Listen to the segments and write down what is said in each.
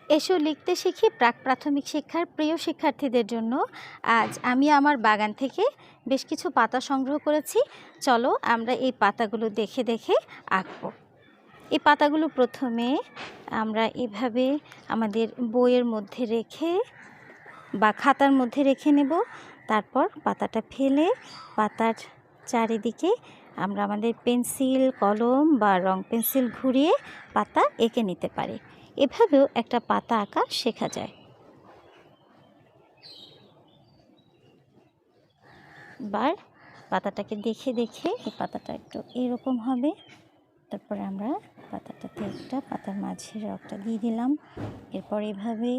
এসো লিখতে শিখি প্রাক প্রাথমিক শিক্ষার প্রিয় শিক্ষার্থীদের জন্য আজ আমি আমার বাগান থেকে বেশ কিছু পাতা সংগ্রহ করেছি। চলো আমরা এই পাতাগুলো দেখে দেখে আঁকবো। এই পাতাগুলো প্রথমে আমরা এভাবে আমাদের বইয়ের মধ্যে রেখে বা খাতার মধ্যে রেখে নেব। তারপর পাতাটা ফেলে পাতার চারিদিকে আমরা আমাদের পেন্সিল, কলম বা রং পেন্সিল ঘুরিয়ে পাতা এঁকে নিতে পারি। এভাবেও একটা পাতা আঁকা শেখা যায়। এবার পাতাটাকে দেখে দেখে এই পাতাটা একটু এরকম হবে। তারপরে আমরা পাতাটাতে একটা পাতার মাঝে রঙটা দিয়ে দিলাম। এরপর এভাবে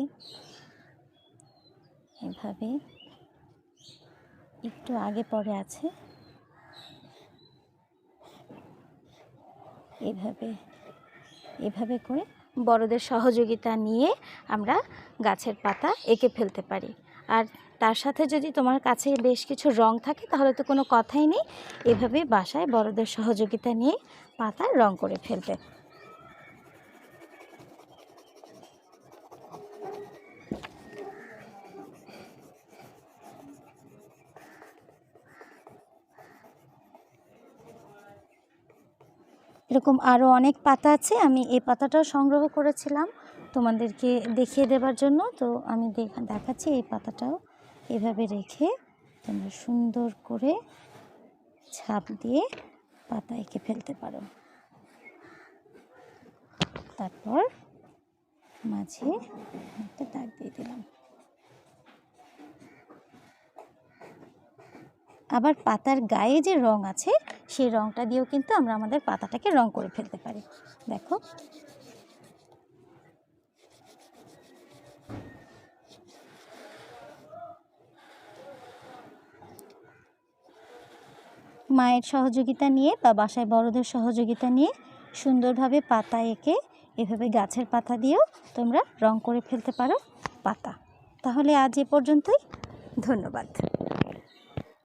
একটু আগে পরে আছে, এভাবে করে বড়দের সহযোগিতা নিয়ে আমরা গাছের পাতা এঁকে ফেলতে পারি। আর তার সাথে যদি তোমার কাছে বেশ কিছু রং থাকে তাহলে তো কোনো কথাই নেই, এভাবে বাসায় বড়দের সহযোগিতা নিয়ে পাতা রং করে ফেলবে। এরকম আরও অনেক পাতা আছে, আমি এই পাতাটাও সংগ্রহ করেছিলাম তোমাদেরকে দেখিয়ে দেবার জন্য। তো আমি দেখাচ্ছি, এই পাতাটাও এভাবে রেখে তোমরা সুন্দর করে ছাপ দিয়ে পাতা এঁকে ফেলতে পারো। তারপর মাঝে একটা দাগ দিয়ে দিলাম। আবার পাতার গায়ে যে রং আছে সেই রংটা দিয়েও কিন্তু আমরা আমাদের পাতাটাকে রং করে ফেলতে পারি। দেখো, মায়ের সহযোগিতা নিয়ে বা বাসায় বড়দের সহযোগিতা নিয়ে সুন্দরভাবে পাতা এঁকে এভাবে গাছের পাতা দিয়েও তোমরা রং করে ফেলতে পারো পাতা। তাহলে আজ এ পর্যন্তই, ধন্যবাদ।